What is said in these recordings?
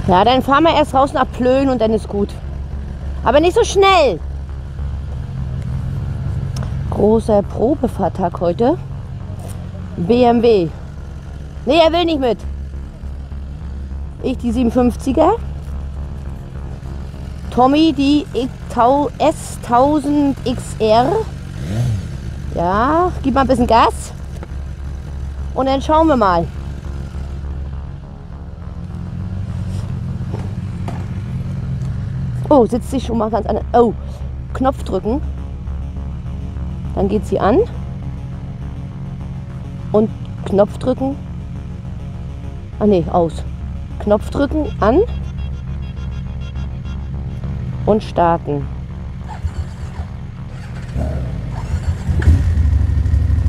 Ja, dann fahren wir erst raus nach Plön und dann ist gut. Aber nicht so schnell. Großer Probefahrtag heute. BMW. Nee, er will nicht mit. Ich die 57er. Tommy die S1000 XR. Ja, gib mal ein bisschen Gas. Und dann schauen wir mal. Oh, sitzt sich schon mal ganz anders. Oh, Knopf drücken. Dann geht sie an. Und Knopf drücken. Ah ne, aus. Knopf drücken, an. Und starten.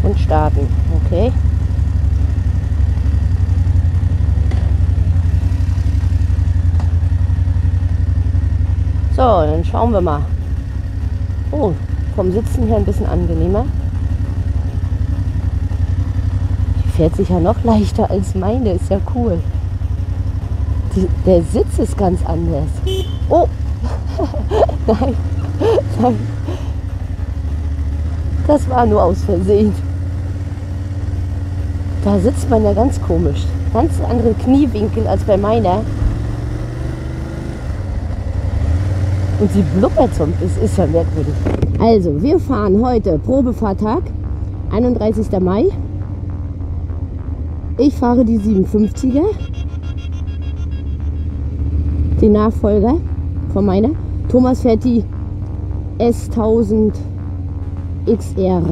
Und starten. Okay. So, dann schauen wir mal. Oh, vom Sitzen her ein bisschen angenehmer. Die fährt sich ja noch leichter als meine, ist ja cool. Der Sitz ist ganz anders. Oh, nein, nein. Das war nur aus Versehen. Da sitzt man ja ganz komisch. Ganz andere Kniewinkel als bei meiner. Und sie blubbert so, das ist ja merkwürdig. Also, wir fahren heute Probefahrtag, 31. Mai. Ich fahre die 57er, den Nachfolger von meiner. Thomas fährt die S1000 XR.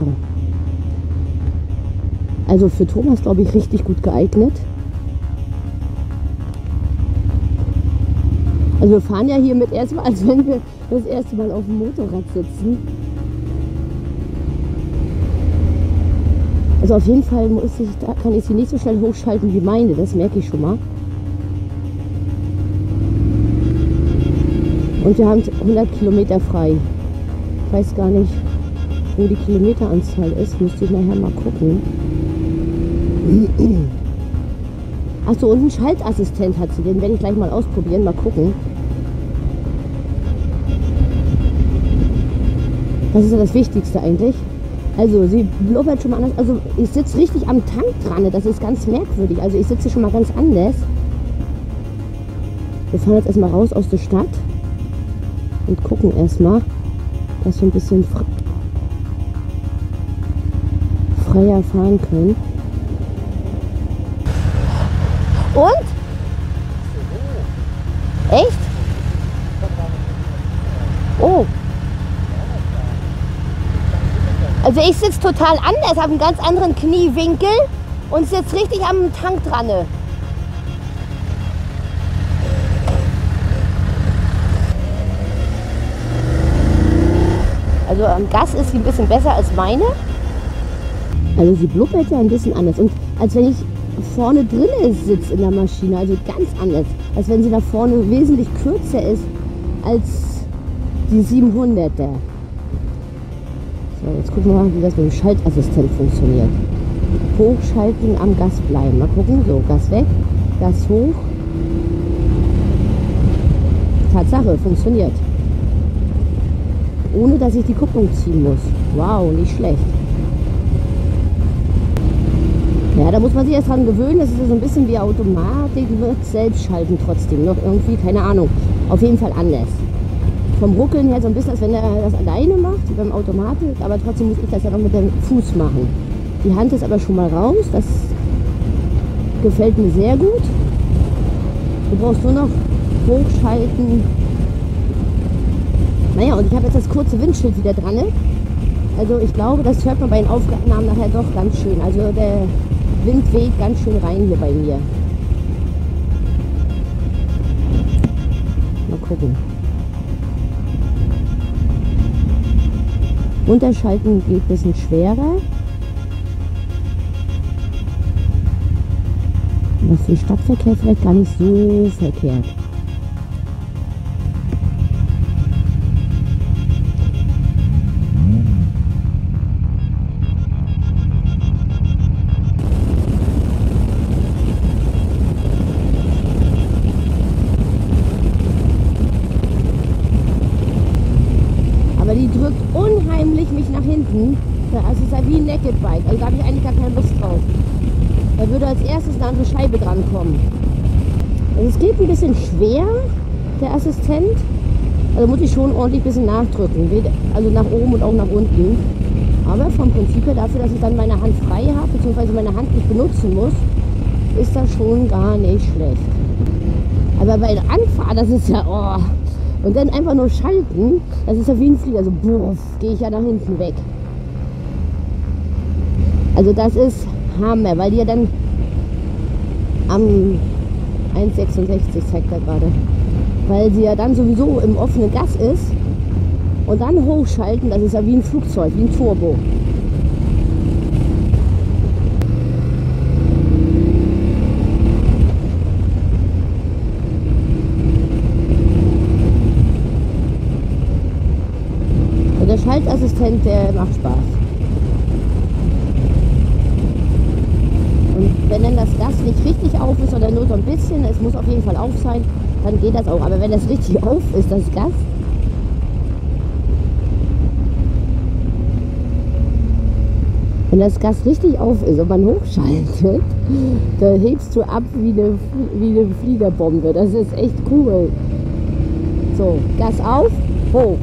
Also für Thomas, glaube ich, richtig gut geeignet. Also wir fahren ja hier mit erstmal, als wenn wir das erste Mal auf dem Motorrad sitzen. Also auf jeden Fall kann ich sie nicht so schnell hochschalten wie meine, das merke ich schon mal. Und wir haben 100 Kilometer frei. Ich weiß gar nicht, wo die Kilometeranzahl ist, müsste ich nachher mal gucken. Achso, und einen Schaltassistent hat sie, den werde ich gleich mal ausprobieren, mal gucken. Das ist ja das Wichtigste eigentlich. Also sie blubbert schon mal anders. Also ich sitze richtig am Tank dran, das ist ganz merkwürdig. Also ich sitze schon mal ganz anders. Wir fahren jetzt erstmal raus aus der Stadt und gucken erstmal, dass wir ein bisschen freier fahren können. Und? Echt? Oh. Also ich sitze total anders, habe einen ganz anderen Kniewinkel und sitze richtig am Tank dran. Also am Gas ist sie ein bisschen besser als meine. Also sie blubbert ja ein bisschen anders. Und als wenn ich vorne drinne sitze in der Maschine, also ganz anders. Als wenn sie da vorne wesentlich kürzer ist als die 700er. So, jetzt gucken wir mal, wie das mit dem Schaltassistent funktioniert. Hochschalten, am Gas bleiben. Mal gucken, so, Gas weg, Gas hoch. Tatsache, funktioniert. Ohne dass ich die Kupplung ziehen muss. Wow, nicht schlecht. Ja, da muss man sich erst dran gewöhnen. Das ist ja so ein bisschen wie Automatik, wird selbst schalten trotzdem. Noch irgendwie, keine Ahnung. Auf jeden Fall anders. Vom Ruckeln her so ein bisschen, als wenn er das alleine macht, wie beim Automatik. Aber trotzdem muss ich das ja noch mit dem Fuß machen. Die Hand ist aber schon mal raus. Das gefällt mir sehr gut. Du brauchst nur noch hochschalten. Naja, und ich habe jetzt das kurze Windschild wieder dran. Also ich glaube, das hört man bei den Aufnahmen nachher doch ganz schön. Also der Wind weht ganz schön rein hier bei mir. Mal gucken. Runterschalten geht ein bisschen schwerer. Aber für den Stadtverkehr vielleicht gar nicht so verkehrt. hinten, das ist ja wie ein Naked Bike, also da habe ich eigentlich gar keine Lust drauf. Da würde als erstes eine andere Scheibe drankommen. Also es geht ein bisschen schwer, der Assistent. Also muss ich schon ordentlich ein bisschen nachdrücken, also nach oben und auch nach unten. Aber vom Prinzip her dafür, dass ich dann meine Hand frei habe, beziehungsweise meine Hand nicht benutzen muss, ist das schon gar nicht schlecht. Aber bei der Anfahrt, das ist ja, oh. Und dann einfach nur schalten, das ist ja wie ein Flieger, also buff, gehe ich ja nach hinten weg. Also das ist Hammer, weil die ja dann am 1,66 zeigt er gerade. Weil sie ja dann sowieso im offenen Gas ist und dann hochschalten, das ist ja wie ein Flugzeug, wie ein Turbo. Und der Schaltassistent, der macht Spaß. Und wenn dann das Gas nicht richtig auf ist oder nur so ein bisschen, es muss auf jeden Fall auf sein, dann geht das auch. Aber wenn das richtig auf ist, das Gas, wenn das Gas richtig auf ist und man hochschaltet, da hebst du ab wie eine Fliegerbombe. Das ist echt cool. So, Gas auf, hoch.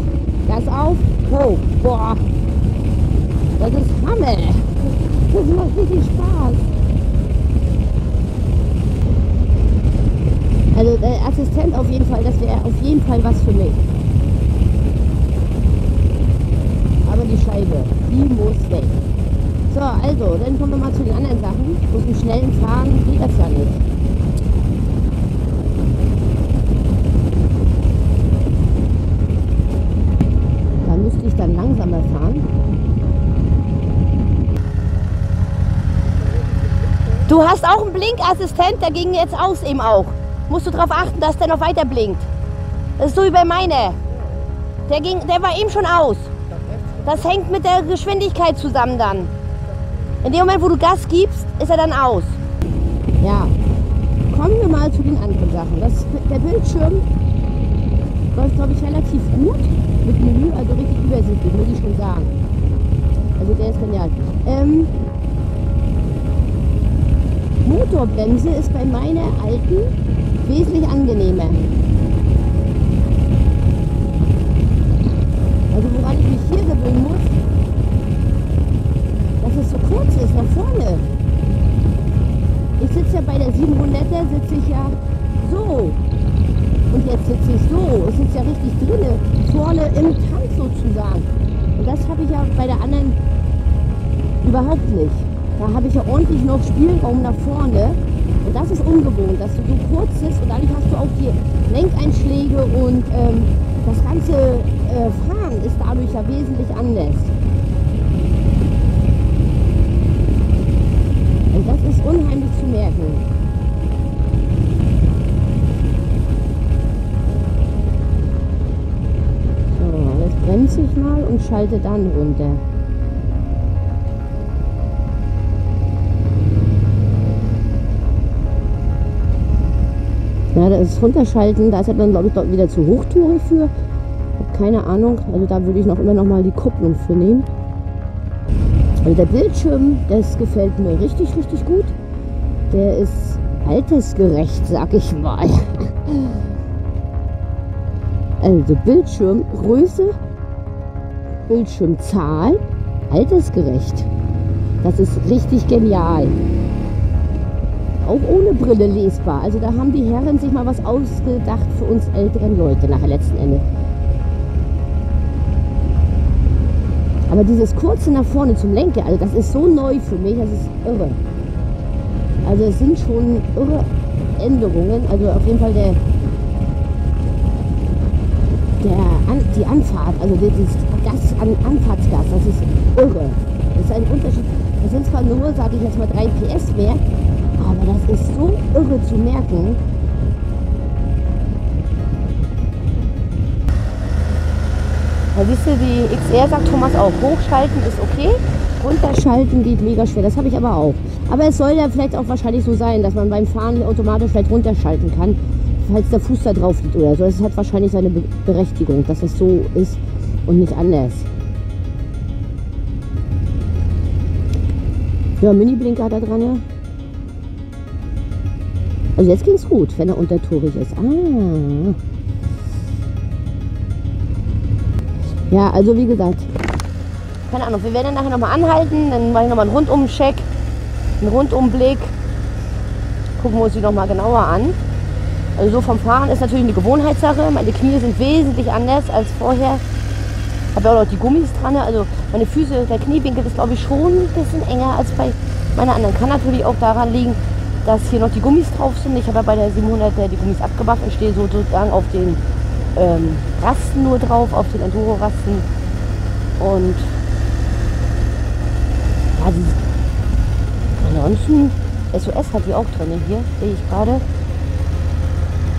Gas auf, hoch. Boah, das ist Hammer. Das macht richtig Spaß. Also der Assistent auf jeden Fall, das wäre auf jeden Fall was für mich. Aber die Scheibe, die muss weg. So, also, dann kommen wir mal zu den anderen Sachen. Mit dem schnellen Fahren geht das ja nicht. Da müsste ich dann langsamer fahren. Du hast auch einen Blinkassistent, der ging jetzt aus eben auch. Musst du darauf achten, dass der noch weiter blinkt. Das ist so wie bei meiner. Der war eben schon aus. Das hängt mit der Geschwindigkeit zusammen dann. In dem Moment, wo du Gas gibst, ist er dann aus. Ja, kommen wir mal zu den anderen Sachen. Der Bildschirm läuft, glaube ich, relativ gut. Mit Menü, also richtig übersichtlich, muss ich schon sagen. Also der ist genial. Motorbremse ist bei meiner alten wesentlich angenehmer. Also woran ich mich hier gewöhnen muss, dass es so kurz ist nach vorne. Ich sitze ja bei der 700er, sitze ich ja so. Und jetzt sitze ich so. Ich sitze ja richtig drinne, vorne im Tank sozusagen. Und das habe ich ja bei der anderen überhaupt nicht. Da habe ich ja ordentlich noch Spielraum nach vorne. Und das ist ungewohnt, dass du so kurz sitzt und dadurch hast du auch die Lenkeinschläge und das ganze Fahren ist dadurch ja wesentlich anders. Und das ist unheimlich zu merken. So, jetzt bremse ich mal und schalte dann runter. Ja, das Runterschalten, da ist er dann, glaube ich, wieder zu hochtourig für. Keine Ahnung, also da würde ich immer noch mal die Kupplung für nehmen. Also der Bildschirm, das gefällt mir richtig, richtig gut. Der ist altersgerecht, sag ich mal. Also Bildschirmgröße, Bildschirmzahl, altersgerecht. Das ist richtig genial. Auch ohne Brille lesbar. Also da haben die Herren sich mal was ausgedacht für uns älteren Leute nachher letzten Endes. Aber dieses kurze nach vorne zum Lenker, also das ist so neu für mich, das ist irre. Also es sind schon irre Änderungen. Also auf jeden Fall die Anfahrt, also das Anfahrtsgas, das ist irre. Das ist ein Unterschied. Das sind zwar nur, sage ich jetzt mal, 3 PS mehr, aber das ist so irre zu merken. Da siehst du, die XR sagt Thomas auch, hochschalten ist okay, runterschalten geht mega schwer, das habe ich aber auch. Aber es soll ja vielleicht auch wahrscheinlich so sein, dass man beim Fahren automatisch vielleicht runterschalten kann, falls der Fuß da drauf liegt oder so. Das hat wahrscheinlich seine Berechtigung, dass es so ist und nicht anders. Ja, Mini-Blinker hat er dran, ja. Also jetzt ging es gut, wenn er untertourig ist. Ah. Ja, also wie gesagt, keine Ahnung, wir werden dann nachher nochmal anhalten, dann mache ich nochmal einen Rundum-Check, einen Rundumblick, gucken wir uns die nochmal genauer an. Also so vom Fahren ist natürlich eine Gewohnheitssache, meine Knie sind wesentlich anders als vorher. Ich habe ja auch noch die Gummis dran, also meine Füße, der Kniewinkel ist glaube ich schon ein bisschen enger als bei meiner anderen. Kann natürlich auch daran liegen, dass hier noch die Gummis drauf sind. Ich habe ja bei der 700er die Gummis abgemacht und stehe sozusagen auf den Rasten nur drauf, auf den Enduro-Rasten. Und ja, ansonsten SOS hat die auch drin hier, sehe ich gerade.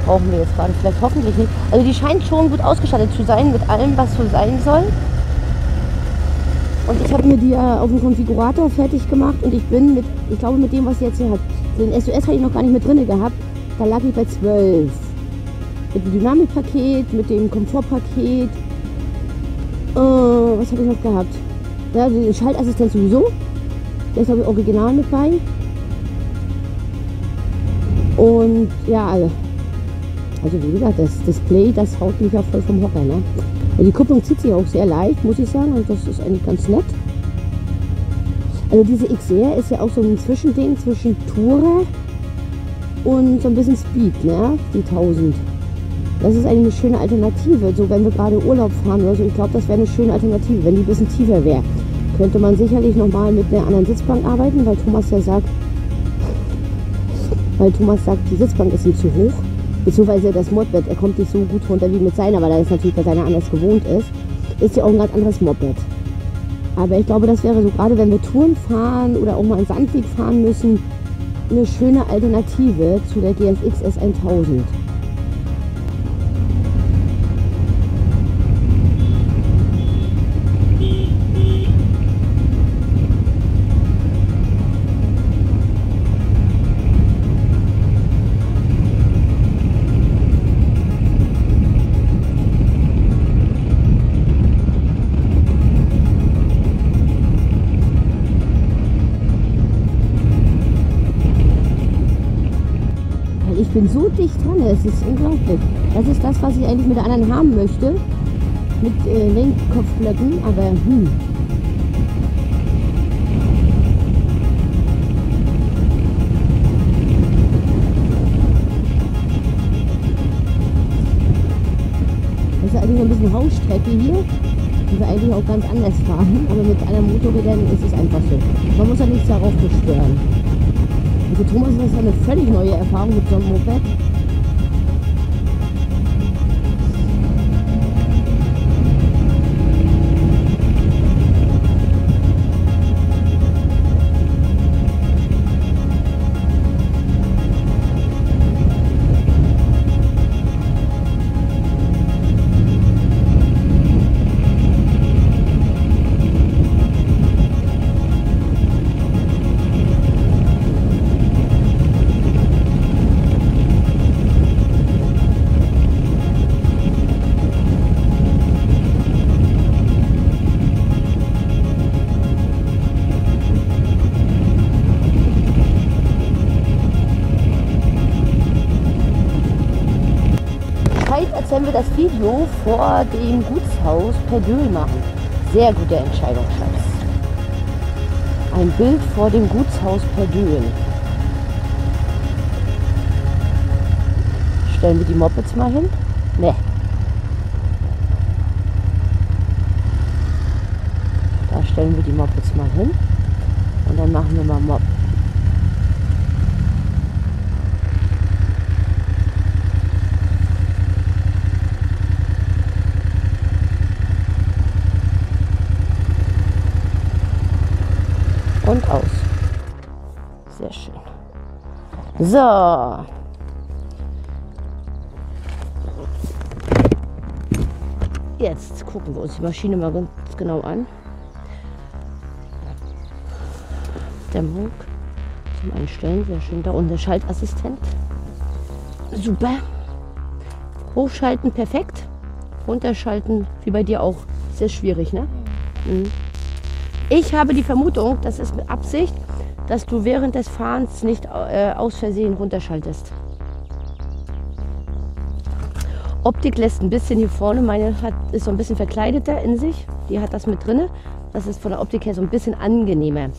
Brauchen wir jetzt gerade vielleicht hoffentlich nicht. Also die scheint schon gut ausgestattet zu sein mit allem, was so sein soll. Und ich habe mir die ja auf dem Konfigurator fertig gemacht und ich bin mit, ich glaube mit dem, was sie jetzt hier hat, den SOS hatte ich noch gar nicht mit drin gehabt, da lag ich bei 12. Mit dem Dynamikpaket, mit dem Komfortpaket. Was habe ich noch gehabt? Ja, den Schaltassistent sowieso. Der ist glaube ich original mit bei. Und ja, also wie gesagt, das Display, das haut mich ja voll vom Hocker. Ne? Die Kupplung zieht sich auch sehr leicht, muss ich sagen. Und das ist eigentlich ganz nett. Also diese XR ist ja auch so ein Zwischending zwischen Tourer und so ein bisschen Speed, ne? Die 1000. Das ist eigentlich eine schöne Alternative, so wenn wir gerade Urlaub fahren oder so. Ich glaube, das wäre eine schöne Alternative, wenn die ein bisschen tiefer wäre. Könnte man sicherlich nochmal mit einer anderen Sitzbank arbeiten, weil Thomas sagt, die Sitzbank ist ihm zu hoch. Beziehungsweise das Moped, er kommt nicht so gut runter wie mit seiner, weil er das natürlich bei seiner anders gewohnt ist. Ist ja auch ein ganz anderes Moped. Aber ich glaube, das wäre so, gerade wenn wir Touren fahren oder auch mal einen Sandweg fahren müssen, eine schöne Alternative zu der GSX S1000. Ich bin so dicht dran, es ist unglaublich. Das ist das, was ich eigentlich mit der anderen haben möchte. Mit Lenkkopfblöcken, aber Das ist eigentlich noch ein bisschen Hausstrecke hier, die wir eigentlich auch ganz anders fahren. Aber mit anderen Motorrädern ist es einfach so. Man muss ja nichts darauf beschwören. Für Thomas ist das eine völlig neue Erfahrung mit so einem Moped. Als wenn wir das Video vor dem Gutshaus Perdöhl machen. Sehr gute Entscheidung, Schatz. Ein Bild vor dem Gutshaus Perdöhl. Stellen wir die Mopeds mal hin? Ne. Da stellen wir die Mopeds mal hin. Und dann machen wir mal und aus. Sehr schön. So. Jetzt gucken wir uns die Maschine mal ganz genau an. Dämmung zum Einstellen. Sehr schön. Da unten der Schaltassistent. Super. Hochschalten perfekt. Runterschalten, wie bei dir auch, sehr schwierig, ne? Mhm. Ich habe die Vermutung, das ist mit Absicht, dass du während des Fahrens nicht aus Versehen runterschaltest. Optik lässt ein bisschen hier vorne, meine ist so ein bisschen verkleideter in sich. Die hat das mit drin. Das ist von der Optik her so ein bisschen angenehmer.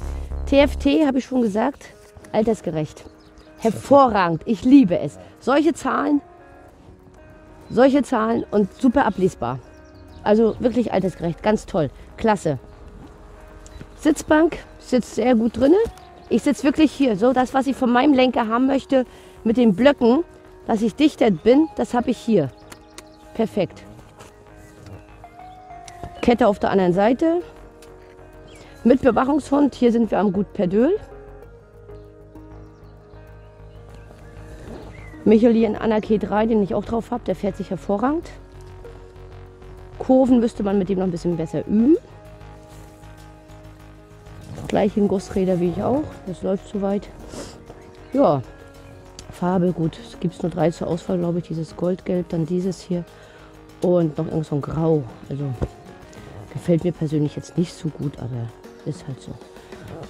TFT, habe ich schon gesagt, altersgerecht. Hervorragend, ich liebe es. Solche Zahlen und super ablesbar. Also wirklich altersgerecht, ganz toll, klasse. Sitzbank sitzt sehr gut drin. Ich sitze wirklich hier, so das, was ich von meinem Lenker haben möchte, mit den Blöcken, dass ich dichter bin, das habe ich hier. Perfekt. Kette auf der anderen Seite. Mit Bewachungshund, hier sind wir am Gut Perdöhl. Michelin Anarchy 3, den ich auch drauf habe, der fährt sich hervorragend. Kurven müsste man mit dem noch ein bisschen besser üben. Gleichen Gussräder wie ich auch, das läuft soweit. Ja, Farbe, gut, es gibt nur 3 zur Auswahl, glaube ich. Dieses Goldgelb, dann dieses hier und noch irgend so ein Grau. Also gefällt mir persönlich jetzt nicht so gut, aber ist halt so.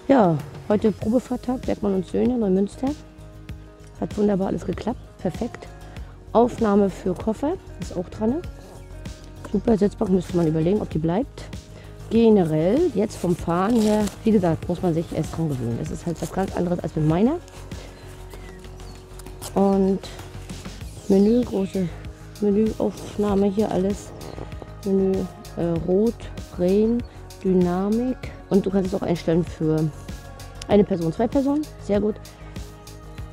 Ja, heute Probefahrttag, Bergmann und Söhne, Neumünster. Hat wunderbar alles geklappt, perfekt. Aufnahme für Koffer, ist auch dran. Super, Sitzbank müsste man überlegen, ob die bleibt. Generell, jetzt vom Fahren her, wie gesagt, muss man sich erst dran gewöhnen. Das ist halt was ganz anderes als mit meiner. Und Menü, große Menüaufnahme hier alles. Menü Rot, Rain, Dynamik. Und du kannst es auch einstellen für eine Person, 2 Personen. Sehr gut.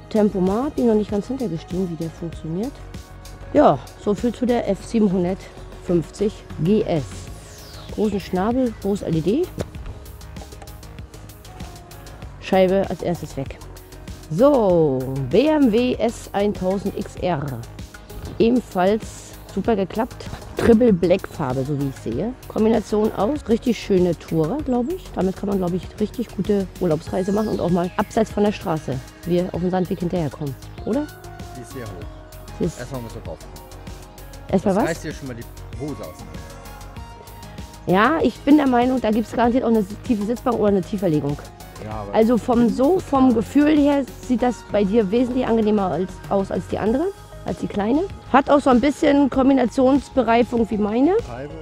Tempomat, bin noch nicht ganz hintergestiegen, wie der funktioniert. Ja, so viel zu der F750 GS. Großen Schnabel, groß LED. Scheibe als erstes weg. So, BMW S1000 XR. Ebenfalls super geklappt. Triple Black Farbe, so wie ich sehe. Kombination aus, richtig schöne Tourer, glaube ich. Damit kann man, glaube ich, richtig gute Urlaubsreise machen und auch mal abseits von der Straße, wir auf dem Sandweg hinterherkommen, oder? Die ist sehr hoch. Erstmal muss man drauf. Erstmal was? Das reißt dir schon mal die Hose aus. Ja, ich bin der Meinung, da gibt es garantiert auch eine tiefe Sitzbank oder eine Tieferlegung. Ja, also vom Gefühl her sieht das bei dir wesentlich angenehmer aus als die andere, als die kleine. Hat auch so ein bisschen Kombinationsbereifung wie meine.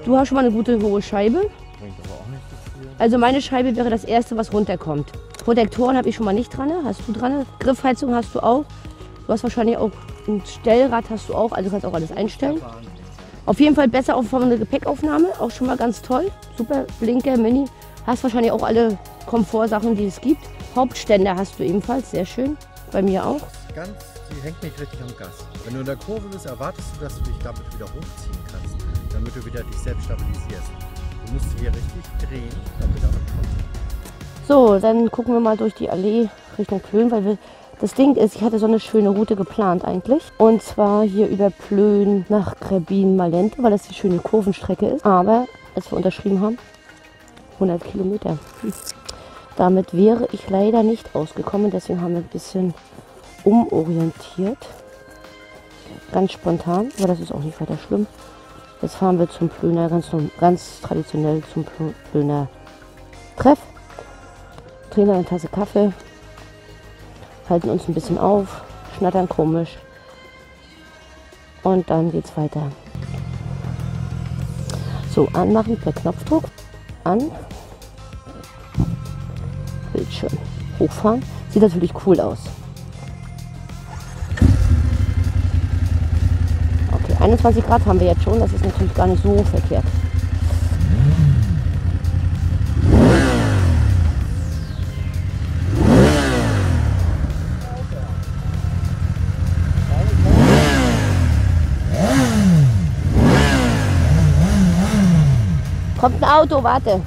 Du hast schon mal eine gute hohe Scheibe. Bringt aber auch nicht so viel. Also meine Scheibe wäre das erste, was runterkommt. Protektoren habe ich schon mal nicht dran. Hast du dran? Griffheizung hast du auch. Du hast wahrscheinlich auch ein Stellrad, hast du auch. Also kannst auch alles einstellen. Auf jeden Fall besser auch von der Gepäckaufnahme. Auch schon mal ganz toll. Super Blinker, Mini. Hast wahrscheinlich auch alle Komfortsachen, die es gibt. Hauptständer hast du ebenfalls. Sehr schön. Bei mir auch. Die hängt nicht richtig am Gas. Wenn du in der Kurve bist, erwartest du, dass du dich damit wieder hochziehen kannst, damit du wieder dich selbst stabilisierst. Du musst hier richtig drehen, damit er kommt. So, dann gucken wir mal durch die Allee Richtung Plön, weil das Ding ist, ich hatte so eine schöne Route geplant eigentlich. Und zwar hier über Plön nach Gräbin-Malente, weil das die schöne Kurvenstrecke ist. Aber, als wir unterschrieben haben, 100 Kilometer. Damit wäre ich leider nicht ausgekommen, deswegen haben wir ein bisschen umorientiert. Ganz spontan, aber das ist auch nicht weiter schlimm. Jetzt fahren wir zum Plöner, ganz traditionell zum Plöner Treff. Trinken eine Tasse Kaffee, halten uns ein bisschen auf, schnattern komisch und dann geht's weiter. So, anmachen per Knopfdruck. An. Bildschirm. Hochfahren. Sieht natürlich cool aus. Okay, 21 Grad haben wir jetzt schon. Das ist natürlich gar nicht so verkehrt. Kommt ein Auto, warte.